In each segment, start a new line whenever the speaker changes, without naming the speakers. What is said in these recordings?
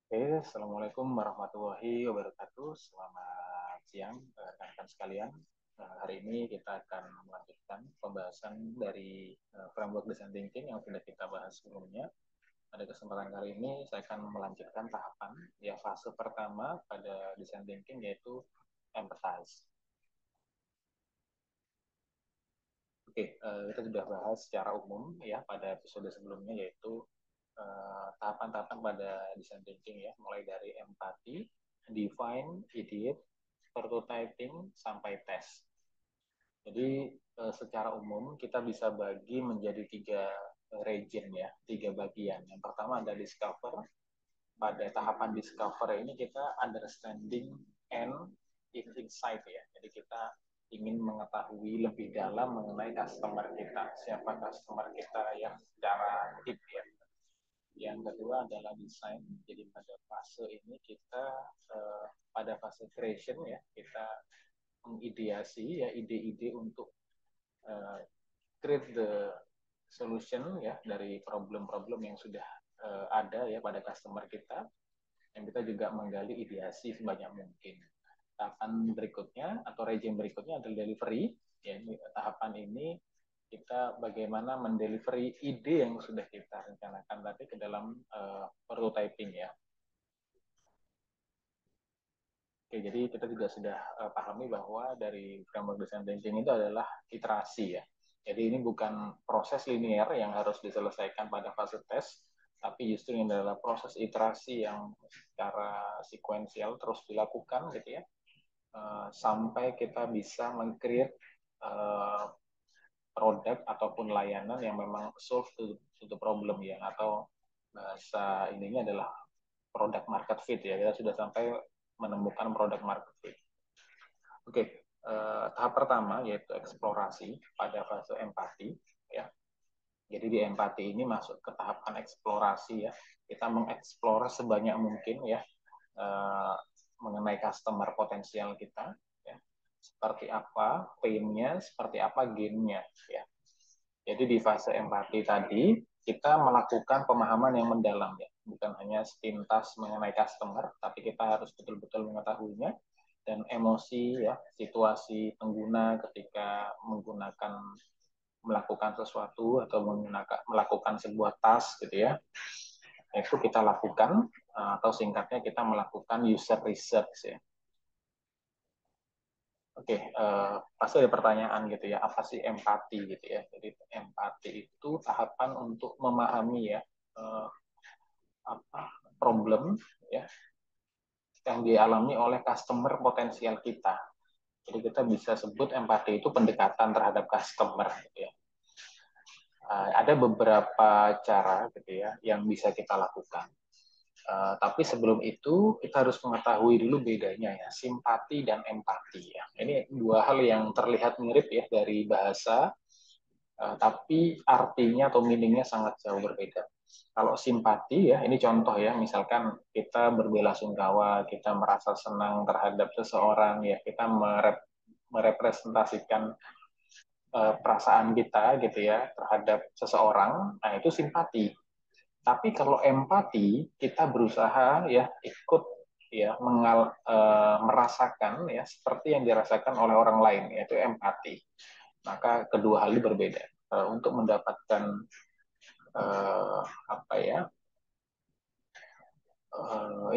Oke, Assalamualaikum warahmatullahi wabarakatuh. Selamat siang, rekan-rekan sekalian. Hari ini kita akan melanjutkan pembahasan dari framework design thinking yang sudah kita bahas sebelumnya. Pada kesempatan kali ini, saya akan melanjutkan tahapan ya fase pertama pada design thinking, yaitu empathize. Oke, kita sudah bahas secara umum ya pada episode sebelumnya, yaitu tahapan-tahapan pada design thinking ya, mulai dari empati, define, ideate, prototyping, sampai tes. Jadi secara umum kita bisa bagi menjadi tiga region ya, tiga bagian. Yang pertama ada discover. Pada tahapan discover ini kita understanding and insight ya. Jadi kita ingin mengetahui lebih dalam mengenai customer kita, siapa customer kita yang secara deep ya. Yang kedua adalah desain. Jadi pada fase ini kita pada fase creation ya, kita mengideasi ya ide-ide untuk uh, create the solution ya dari problem-problem yang sudah ada ya pada customer kita. Yang kita juga menggali ideasi sebanyak mungkin. Tahapan berikutnya atau regime berikutnya adalah delivery. Ya, tahapan ini kita bagaimana mendelivery ide yang sudah kita rencanakan tadi ke dalam prototyping ya. Oke, jadi kita juga sudah pahami bahwa dari framework design thinking itu adalah iterasi ya. Jadi ini bukan proses linear yang harus diselesaikan pada fase tes, tapi justru ini adalah proses iterasi yang secara sekuensial terus dilakukan gitu ya, sampai kita bisa meng-create produk ataupun layanan yang memang solve to the problem ya, atau bahasa ininya adalah product market fit ya. Kita sudah sampai menemukan product market fit. Oke, tahap pertama yaitu eksplorasi pada fase empati ya. Jadi di empati ini masuk ke tahapan eksplorasi ya. Kita mengeksplor sebanyak mungkin ya mengenai customer potensial kita ya. Seperti apa pain-nya, seperti apa gain-nya ya. Jadi di fase empati tadi kita melakukan pemahaman yang mendalam ya, bukan hanya sepintas mengenai customer, tapi kita harus betul-betul mengetahuinya dan emosi ya, situasi pengguna ketika melakukan sesuatu atau melakukan sebuah task gitu ya, itu kita lakukan atau singkatnya kita melakukan user research ya. Oke, pasti ada pertanyaan gitu ya, apa sih empati gitu ya? Jadi empati itu tahapan untuk memahami ya uh, apa problem ya yang dialami oleh customer potensial kita. Jadi kita bisa sebut empati itu pendekatan terhadap customer gitu ya. Ada beberapa cara gitu ya yang bisa kita lakukan. Tapi sebelum itu kita harus mengetahui dulu bedanya ya, simpati dan empati ya. Ini dua hal yang terlihat mirip ya dari bahasa, tapi artinya atau meaningnya sangat jauh berbeda. Kalau simpati ya, ini contoh ya, misalkan kita berbelasungkawa, kita merasa senang terhadap seseorang ya, kita merepresentasikan perasaan kita gitu ya terhadap seseorang, nah itu simpati. Tapi kalau empati, kita berusaha ya ikut ya merasakan ya seperti yang dirasakan oleh orang lain, yaitu empati. Maka kedua hal ini berbeda. Untuk mendapatkan apa ya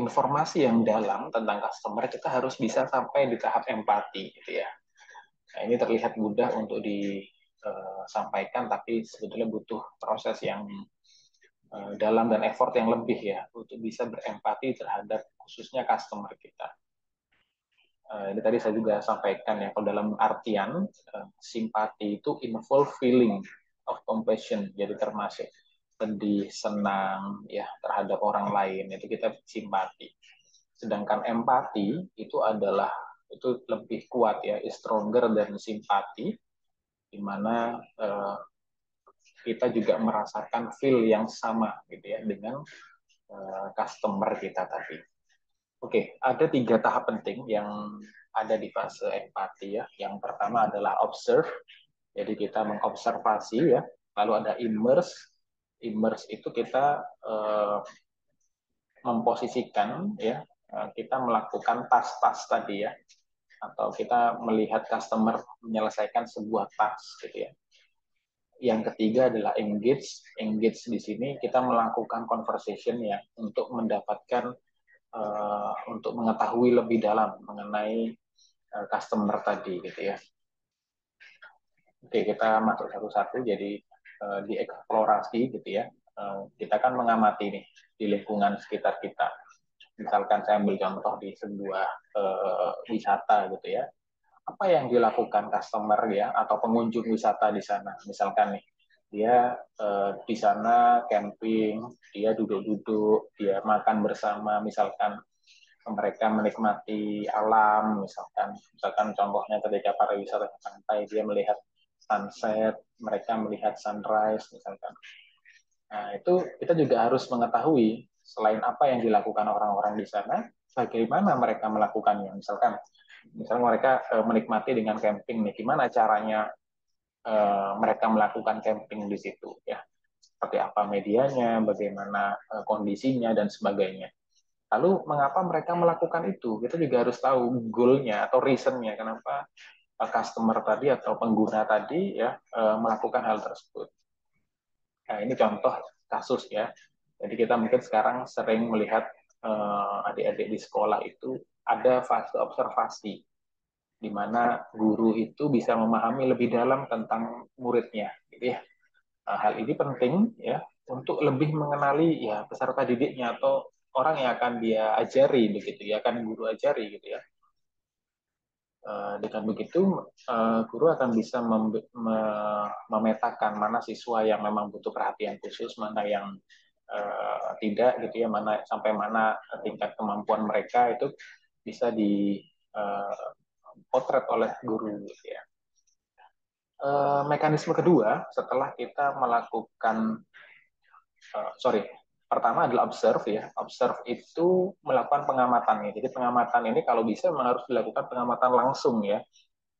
informasi yang dalam tentang customer, kita harus bisa sampai di tahap empati, gitu ya. Nah, ini terlihat mudah untuk disampaikan, tapi sebetulnya butuh proses yang dalam dan effort yang lebih ya untuk bisa berempati terhadap khususnya customer kita. Ini tadi saya juga sampaikan ya, kalau dalam artian simpati itu involve feeling of compassion, jadi termasuk sedih, senang ya terhadap orang lain, itu kita simpati. Sedangkan empati itu lebih kuat ya, is stronger dan simpati, di mana kita juga merasakan feel yang sama gitu ya dengan customer kita tadi. Oke, ada tiga tahap penting yang ada di fase empati ya. Yang pertama adalah observe, jadi kita mengobservasi ya. Lalu ada immerse, immerse itu kita memposisikan ya, kita melakukan tas-tas tadi ya, atau kita melihat customer menyelesaikan sebuah task gitu ya. Yang ketiga adalah engage. Engage di sini kita melakukan conversation ya untuk mendapatkan untuk mengetahui lebih dalam mengenai customer tadi gitu ya. Oke, kita masuk satu-satu jadi dieksplorasi gitu ya. Kita kan mengamati nih di lingkungan sekitar kita. Misalkan saya ambil contoh di sebuah wisata gitu ya, apa yang dilakukan customer ya atau pengunjung wisata di sana. Misalkan nih, dia di sana camping, dia duduk-duduk, dia makan bersama, misalkan mereka menikmati alam, misalkan contohnya ketika para wisata ke pantai, dia melihat sunset, mereka melihat sunrise, misalkan. Nah, itu kita juga harus mengetahui selain apa yang dilakukan orang-orang di sana, bagaimana mereka melakukannya. Misalnya mereka menikmati dengan camping nih, gimana caranya mereka melakukan camping di situ ya, seperti apa medianya, bagaimana kondisinya dan sebagainya. Lalu mengapa mereka melakukan itu? Kita juga harus tahu goal-nya atau reason-nya kenapa customer tadi atau pengguna tadi ya melakukan hal tersebut. Nah, ini contoh kasus ya. Jadi kita mungkin sekarang sering melihat adik-adik di sekolah itu ada fase observasi di mana guru itu bisa memahami lebih dalam tentang muridnya, gitu ya. Nah, hal ini penting ya untuk lebih mengenali ya peserta didiknya atau orang yang akan dia ajari begitu ya, akan guru ajari gitu ya. Dengan begitu guru akan bisa memetakan mana siswa yang memang butuh perhatian khusus, mana yang tidak gitu ya, mana sampai mana tingkat kemampuan mereka itu bisa dipotret oleh guru gitu ya. Mekanisme kedua setelah kita melakukan pertama adalah observe ya. Observe itu melakukan pengamatan ya. Jadi pengamatan ini kalau bisa memang harus dilakukan pengamatan langsung ya,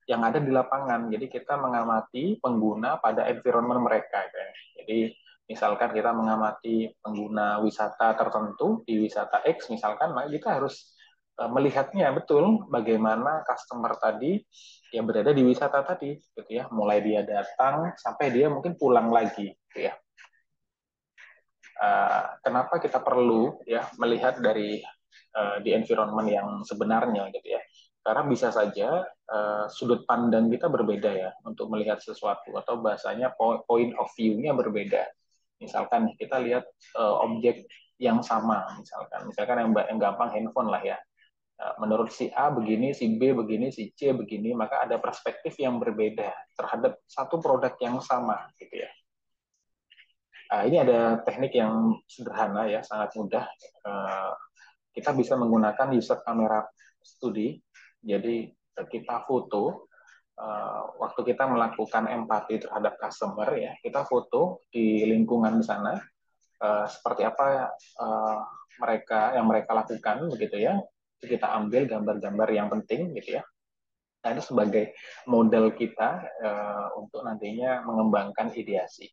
yang ada di lapangan. Jadi kita mengamati pengguna pada environment mereka. Ya. Jadi misalkan kita mengamati pengguna wisata tertentu di wisata X misalkan, maka kita harus melihatnya betul bagaimana customer tadi yang berada di wisata tadi, gitu ya. Mulai dia datang sampai dia mungkin pulang lagi, gitu ya. Kenapa kita perlu ya melihat dari di environment yang sebenarnya gitu ya, karena bisa saja sudut pandang kita berbeda ya untuk melihat sesuatu atau bahasanya point of view-nya berbeda. Misalkan kita lihat objek yang sama, misalkan yang gampang handphone lah ya. Menurut si A begini, si B begini, si C begini, maka ada perspektif yang berbeda terhadap satu produk yang sama gitu ya. Ini ada teknik yang sederhana ya, sangat mudah. Kita bisa menggunakan user camera study. Jadi kita foto waktu kita melakukan empati terhadap customer ya, kita foto di lingkungan di sana seperti apa mereka lakukan begitu ya. Kita ambil gambar-gambar yang penting gitu ya. Nah, itu sebagai model kita untuk nantinya mengembangkan ideasi.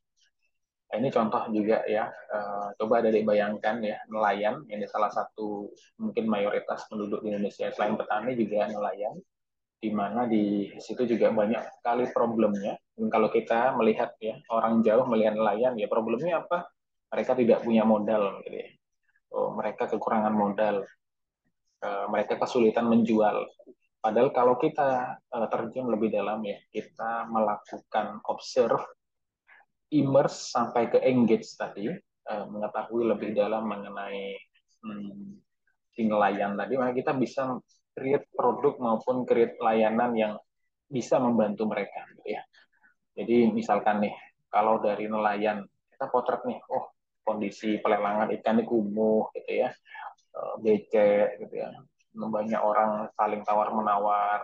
Nah, ini contoh juga ya, coba dari bayangkan ya, nelayan, ini salah satu mungkin mayoritas penduduk di Indonesia selain petani juga nelayan, di mana di situ juga banyak sekali problemnya. Dan kalau kita melihat ya, orang jauh melihat nelayan, ya problemnya apa? Mereka tidak punya modal, gitu ya. Mereka kekurangan modal, mereka kesulitan menjual. Padahal kalau kita terjun lebih dalam ya, kita melakukan observe, immerse sampai ke engage tadi, mengetahui lebih dalam mengenai si nelayan tadi, maka kita bisa create produk maupun create layanan yang bisa membantu mereka. Gitu ya. Jadi misalkan nih, kalau dari nelayan, kita potret nih, oh kondisi pelelangan ikan ini kumuh, gitu ya, becek, gitu ya. Banyak orang saling tawar-menawar,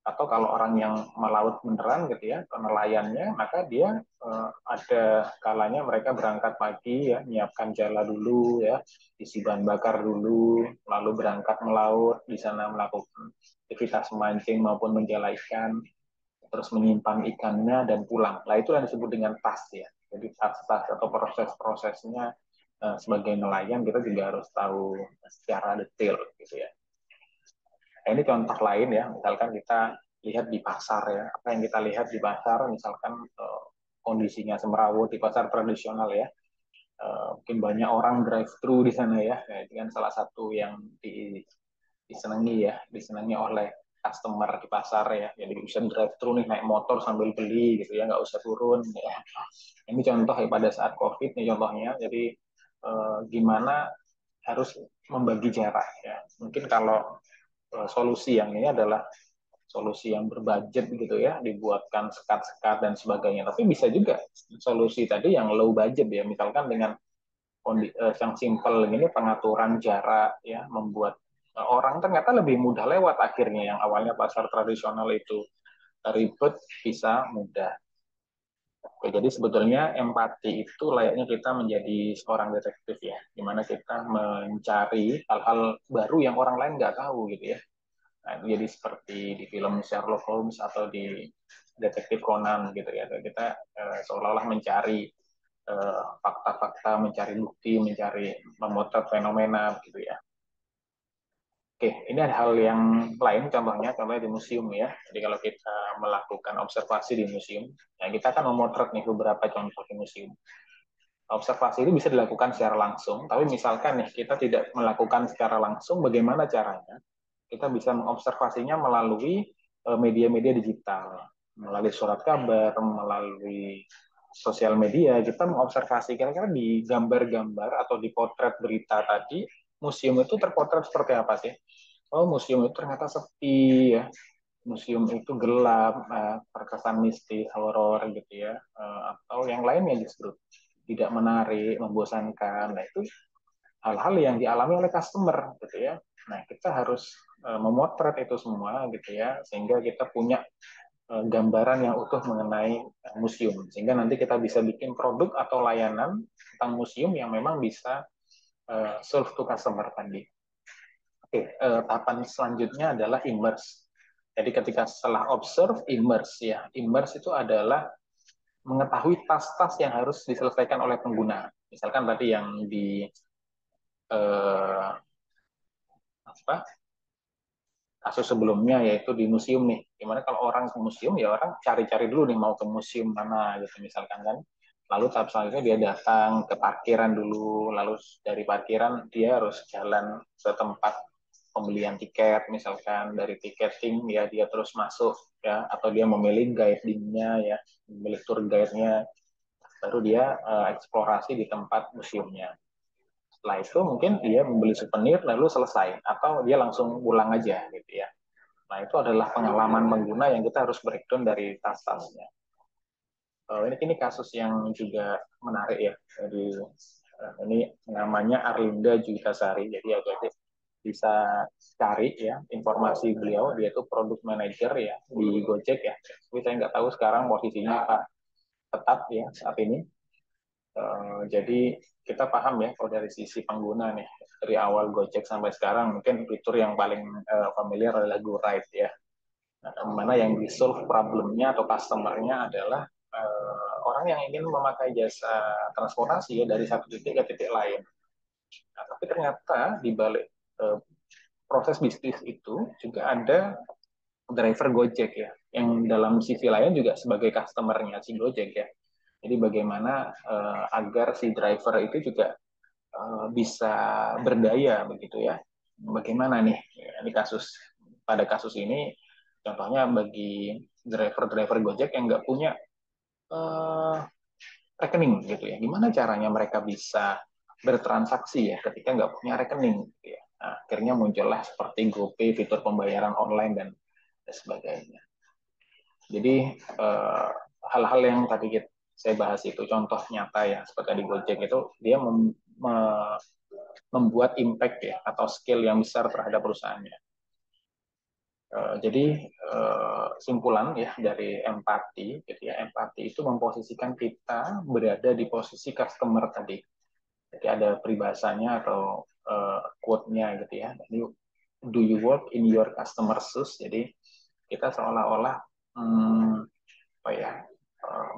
atau kalau orang yang melaut beneran gitu ya, nelayannya, maka dia ada kalanya mereka berangkat pagi ya, menyiapkan jala dulu ya, isi bahan bakar dulu, lalu berangkat melaut, di sana melakukan aktivitas memancing maupun menjala ikan, terus menyimpan ikannya dan pulang. Nah, itu yang disebut dengan tas ya. Jadi tas-tas atau proses-prosesnya sebagai nelayan kita juga harus tahu secara detail gitu ya. Nah, ini contoh lain ya, misalkan kita lihat di pasar ya, apa yang kita lihat di pasar, misalkan kondisinya semrawut di pasar tradisional ya, mungkin banyak orang drive thru di sana ya, nah, itu kan salah satu yang disenangi oleh customer di pasar ya, jadi bisa drive thru nih naik motor sambil beli gitu ya, nggak usah turun ya. Ini contoh ya pada saat COVID nih contohnya, jadi gimana harus membagi jarak ya. Mungkin kalau solusi yang ini adalah solusi yang berbudget gitu ya, dibuatkan sekat-sekat dan sebagainya. Tapi bisa juga solusi tadi yang low budget ya, misalkan dengan yang simple ini pengaturan jarak ya, membuat orang ternyata lebih mudah lewat akhirnya, yang awalnya pasar tradisional itu ribet bisa mudah. Oke, jadi sebetulnya empati itu layaknya kita menjadi seorang detektif ya, dimana kita mencari hal-hal baru yang orang lain nggak tahu gitu ya. Nah, itu jadi seperti di film Sherlock Holmes atau di Detektif Conan gitu ya. Kita seolah-olah mencari fakta-fakta, mencari bukti, mencari memotret fenomena gitu ya. Oke, ini ada hal yang lain contohnya di museum ya. Jadi kalau kita melakukan observasi di museum, ya kita akan memotret nih beberapa contoh di museum. Observasi itu bisa dilakukan secara langsung, tapi misalkan nih kita tidak melakukan secara langsung, bagaimana caranya? Kita bisa mengobservasinya melalui media-media digital, melalui surat kabar, melalui sosial media. Kita mengobservasi kira-kira di gambar-gambar atau di potret berita tadi, museum itu terpotret seperti apa sih? Oh, museum itu ternyata sepi ya. Museum itu gelap, terkesan mistis, horor gitu ya, atau yang lainnya justru tidak menarik, membosankan. Nah, itu hal-hal yang dialami oleh customer gitu ya. Nah, kita harus memotret itu semua gitu ya, sehingga kita punya gambaran yang utuh mengenai museum, sehingga nanti kita bisa bikin produk atau layanan tentang museum yang memang bisa serve to customer tadi. Oke, tahapan selanjutnya adalah immerse. Jadi ketika setelah observe, immerse ya. Immerse itu adalah mengetahui tas-tas yang harus diselesaikan oleh pengguna. Misalkan tadi yang di eh, apa kasus sebelumnya yaitu di museum nih. Gimana kalau orang ke museum ya orang cari-cari dulu nih mau ke museum mana gitu misalkan kan. Lalu tahap selanjutnya dia datang ke parkiran dulu, lalu dari parkiran dia harus jalan ke tempat pembelian tiket misalkan, dari tiketing ya dia terus masuk ya, atau dia memilih guidingnya ya, memilih tour guide-nya, baru dia eksplorasi di tempat museumnya. Setelah itu mungkin dia membeli souvenir lalu selesai, atau dia langsung pulang aja gitu ya. Nah, itu adalah pengalaman pengguna yang kita harus breakdown dari tas-tasnya. Ini kasus yang juga menarik ya. Jadi ini namanya Arlinda Juitasari. Jadi agak bisa cari ya informasi beliau. Dia itu product manager ya di Gojek ya. Tapi saya nggak tahu sekarang posisinya apa tetap ya saat ini. Jadi kita paham ya kalau dari sisi pengguna nih, dari awal Gojek sampai sekarang mungkin fitur yang paling familiar adalah GoRide ya. Nah, mana yang di solve problemnya atau customernya adalah orang yang ingin memakai jasa transportasi ya dari satu titik ke titik lain. Nah, tapi ternyata di balik proses bisnis itu juga ada driver Gojek ya, yang dalam sisi lain juga sebagai customernya si Gojek ya. Jadi bagaimana agar si driver itu juga bisa berdaya begitu ya. Bagaimana nih ini pada kasus ini contohnya bagi driver-driver Gojek yang nggak punya uh, rekening gitu ya. Gimana caranya mereka bisa bertransaksi ya ketika nggak punya rekening gitu ya. Nah, akhirnya muncullah seperti GoPay, fitur pembayaran online dan sebagainya. Jadi hal-hal yang tadi saya bahas itu contoh nyata ya seperti di Gojek itu dia membuat impact ya atau skill yang besar terhadap perusahaannya. Jadi simpulan ya dari empati, gitu ya, empati itu memposisikan kita berada di posisi customer tadi. Jadi ada peribahasanya atau quote-nya gitu ya. Jadi, do you work in your customer shoes? Jadi kita seolah-olah apa ya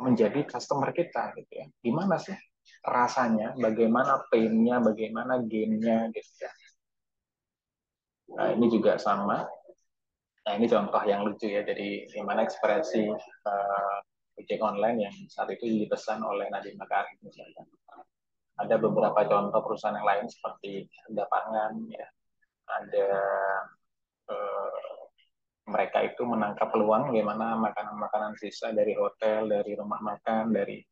menjadi customer kita gitu ya. Gimana sih rasanya, bagaimana pain-nya, bagaimana gain-nya gitu ya. Nah, ini juga sama. Nah, ini contoh yang lucu ya. Jadi, gimana ekspresi ojek online yang saat itu dipesan oleh Nadiem Makarim misalnya. Ada beberapa contoh perusahaan yang lain seperti Harga Pangan, ya. Ada mereka itu menangkap peluang bagaimana makanan-makanan sisa dari hotel, dari rumah makan, dari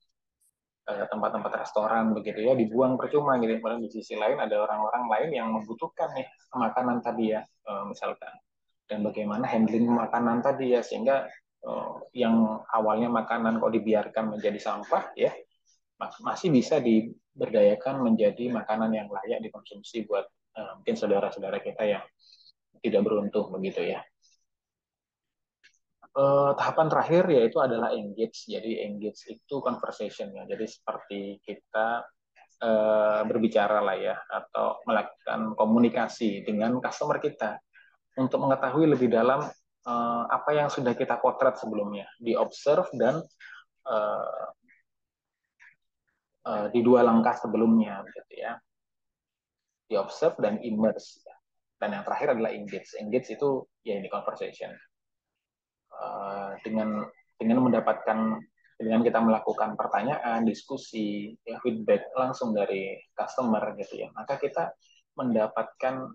tempat-tempat restoran begitu ya dibuang percuma gitu. Padahal di sisi lain ada orang-orang lain yang membutuhkan nih makanan tadi ya, misalkan. Dan bagaimana handling makanan tadi ya sehingga yang awalnya makanan kok dibiarkan menjadi sampah ya masih bisa diberdayakan menjadi makanan yang layak dikonsumsi buat mungkin saudara-saudara kita yang tidak beruntung begitu ya. Tahapan terakhir yaitu adalah engage. Jadi engage itu conversation ya. Jadi seperti kita berbicara lah ya atau melakukan komunikasi dengan customer kita untuk mengetahui lebih dalam apa yang sudah kita potret sebelumnya, diobserve dan uh, di dua langkah sebelumnya gitu ya, diobserve dan immerse. Dan yang terakhir adalah engage. Engage itu ya ini conversation. Dengan mendapatkan dengan kita melakukan pertanyaan, diskusi, ya, feedback langsung dari customer gitu ya, maka kita mendapatkan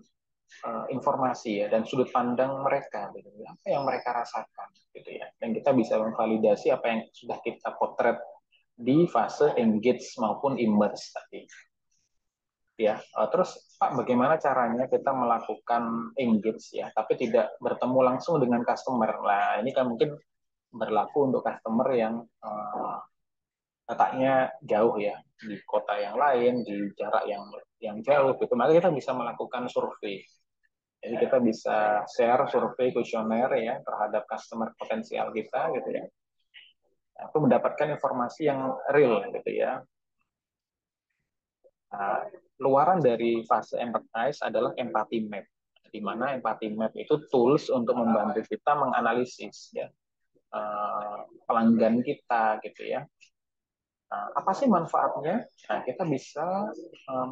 informasi ya dan sudut pandang mereka gitu ya, apa yang mereka rasakan gitu ya, dan kita bisa memvalidasi apa yang sudah kita potret di fase engage maupun immerse tadi ya. Terus Pak, bagaimana caranya kita melakukan engage ya tapi tidak bertemu langsung dengan customer. Nah ini kan mungkin berlaku untuk customer yang letaknya jauh ya di kota yang lain di jarak yang jauh gitu, maka kita bisa melakukan survei. Jadi kita bisa share survei kuesioner ya terhadap customer potensial kita gitu ya, untuk mendapatkan informasi yang real gitu ya. Nah, luaran dari fase empathize adalah empathy map, di mana empathy map itu tools untuk membantu kita menganalisis ya pelanggan kita gitu ya. Nah, apa sih manfaatnya? Nah, kita bisa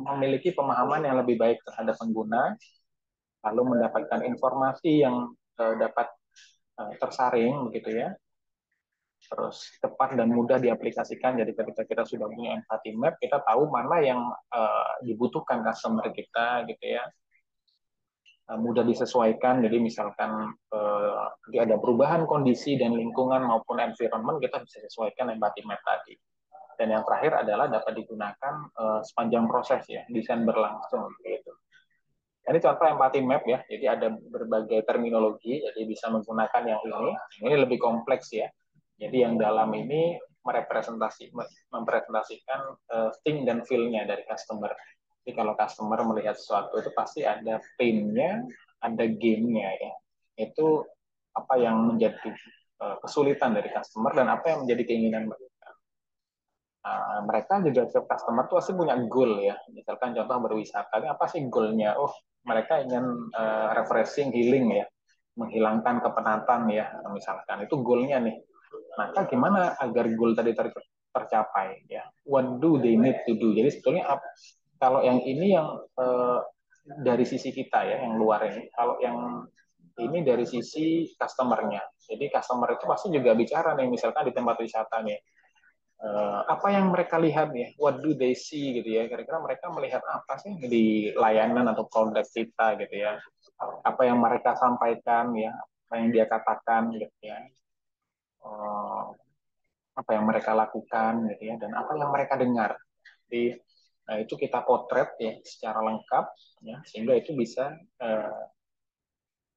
memiliki pemahaman yang lebih baik terhadap pengguna, lalu mendapatkan informasi yang dapat tersaring begitu ya, terus cepat dan mudah diaplikasikan. Jadi ketika kita sudah punya empathy map, kita tahu mana yang dibutuhkan customer kita gitu ya, mudah disesuaikan. Jadi misalkan ada perubahan kondisi dan lingkungan maupun environment, kita bisa sesuaikan empathy map tadi. Dan yang terakhir adalah dapat digunakan sepanjang proses ya, desain berlangsung gitu. Ini contoh empathy map ya, jadi ada berbagai terminologi, jadi bisa menggunakan yang ini lebih kompleks ya. Jadi yang dalam ini mempresentasikan think dan feel-nya dari customer. Jadi kalau customer melihat sesuatu itu pasti ada pain-nya, ada gain-nya ya. Itu apa yang menjadi kesulitan dari customer dan apa yang menjadi keinginan mereka. Mereka juga setiap customer tuh pasti punya goal ya. Misalkan contoh berwisata, ini apa sih goalnya? Oh, mereka ingin refreshing, healing ya, menghilangkan kepenatan ya, misalkan itu goalnya nih. Maka gimana agar goal tadi tercapai ya? What do they need to do? Jadi sebetulnya kalau yang ini yang dari sisi kita ya, yang luar ini. Kalau yang ini dari sisi customernya. Jadi customer itu pasti juga bicara nih, misalkan di tempat wisata nih, apa yang mereka lihat ya, what do they see gitu ya, kira-kira mereka melihat apa sih di layanan atau produk kita gitu ya, apa yang mereka sampaikan ya, apa yang dia katakan gitu ya, apa yang mereka lakukan gitu ya, dan apa yang mereka dengar. Jadi itu kita potret ya secara lengkap ya, sehingga itu bisa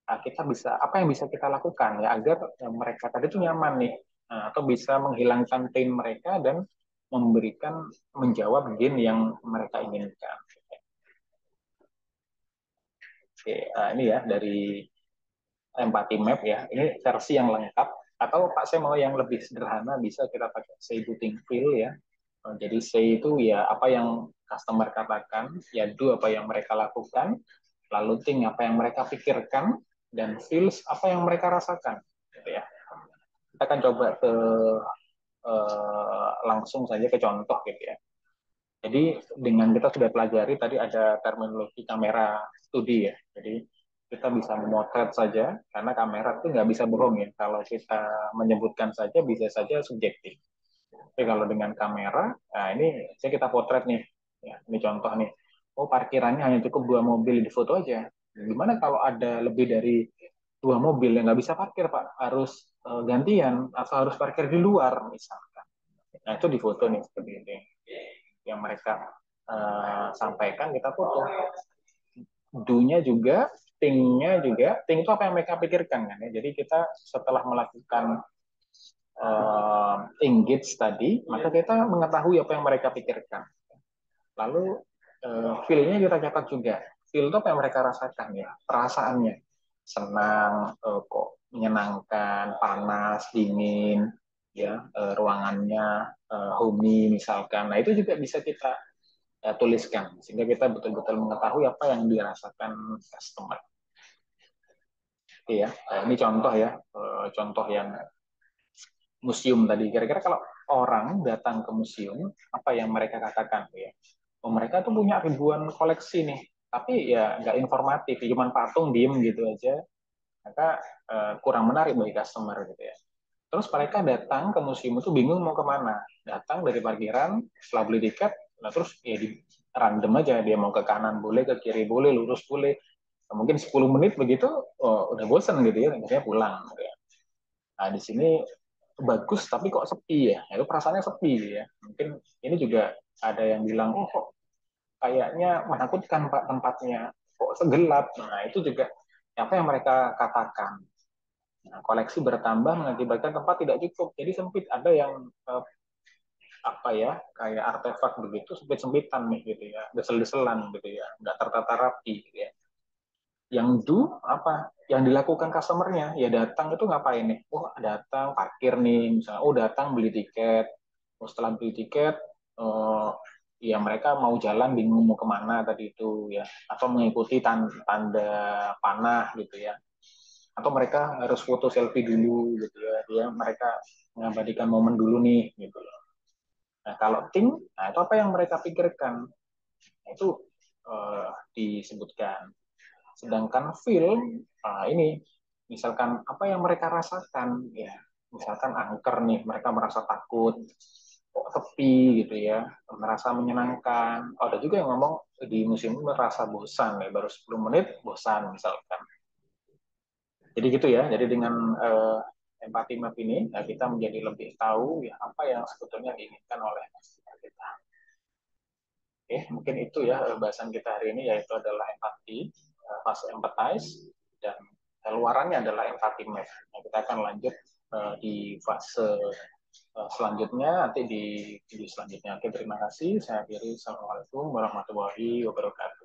kita bisa apa yang bisa kita lakukan ya agar mereka tadi itu nyaman nih, atau bisa menghilangkan pain mereka dan memberikan menjawab gain yang mereka inginkan. Oke, ini ya dari empathy map ya. Ini versi yang lengkap. Atau Pak saya mau yang lebih sederhana bisa kita pakai say do think feel ya. Jadi say itu ya apa yang customer katakan, ya do apa yang mereka lakukan, lalu think apa yang mereka pikirkan, dan feels apa yang mereka rasakan. Gitu ya. Kita akan coba ke langsung saja ke contoh gitu ya. Jadi dengan kita sudah pelajari tadi ada terminologi kamera studi ya. Jadi kita bisa memotret saja karena kamera itu nggak bisa bohong ya. Kalau kita menyebutkan saja bisa saja subjektif. Tapi kalau dengan kamera, nah ini saya kita potret nih. Ya, ini contoh nih. Oh parkirannya hanya cukup 2 mobil di foto aja. Gimana kalau ada lebih dari 2 mobil yang nggak bisa parkir Pak? Harus gantian atau harus parkir di luar misalkan. Nah itu di foto nih seperti ini yang mereka sampaikan kita foto. Do-nya juga, think-nya juga, think itu apa yang mereka pikirkan kan ya. Jadi kita setelah melakukan engage tadi, maka kita mengetahui apa yang mereka pikirkan. Lalu feel-nya kita catat juga. Feel itu apa yang mereka rasakan ya, perasaannya. Senang, kok menyenangkan, panas, dingin, ya ruangannya homey misalkan. Nah itu juga bisa kita tuliskan sehingga kita betul-betul mengetahui apa yang dirasakan customer. Iya, ini contoh ya, contoh yang museum tadi. Kira-kira kalau orang datang ke museum, apa yang mereka katakan ya? Oh, mereka tuh punya ribuan koleksi nih, tapi ya nggak informatif, cuma patung diem gitu aja, maka kurang menarik bagi customer gitu ya. Terus mereka datang ke museum itu bingung mau kemana. Datang dari parkiran, setelah beli tiket, nah terus ya di random aja dia mau ke kanan boleh, ke kiri boleh, lurus boleh. Nah, mungkin 10 menit begitu, oh, udah bosan gitu ya, akhirnya pulang. Gitu ya. Nah di sini bagus tapi kok sepi ya, itu perasaannya sepi ya. Mungkin ini juga ada yang bilang, oh kok kayaknya menakutkan Pak tempatnya, kok segelap. Nah itu juga apa yang mereka katakan. Nah, koleksi bertambah mengakibatkan tempat tidak cukup, jadi sempit. Ada yang apa ya kayak artefak begitu sempit-sempitan nih gitu ya, desel-deselan gitu ya, nggak tertata rapi gitu ya. Yang apa yang dilakukan customernya ya datang itu ngapain nih? Oh datang parkir nih misalnya, oh datang beli tiket, oh setelah beli tiket ya mereka mau jalan bingung mau kemana tadi itu ya, atau mengikuti tanda panah gitu ya, atau mereka harus foto selfie dulu gitu ya, dia mereka mengabadikan momen dulu nih gitu. Nah kalau tim, nah itu apa yang mereka pikirkan? Nah, itu disebutkan. Sedangkan feel, ini misalkan apa yang mereka rasakan, ya misalkan angker nih, mereka merasa takut, kok sepi gitu ya, merasa menyenangkan. Oh, ada juga yang ngomong di musim ini merasa bosan, ya baru 10 menit bosan misalkan. Jadi gitu ya. Jadi dengan empati map ini kita menjadi lebih tahu ya apa yang sebetulnya diinginkan oleh customer kita. Oke, mungkin itu ya bahasan kita hari ini yaitu adalah empati, fase empathize dan luarannya adalah empati map. Nah, kita akan lanjut di fase selanjutnya nanti di video selanjutnya. Oke, terima kasih. Saya akhiri. Assalamualaikum warahmatullahi wabarakatuh.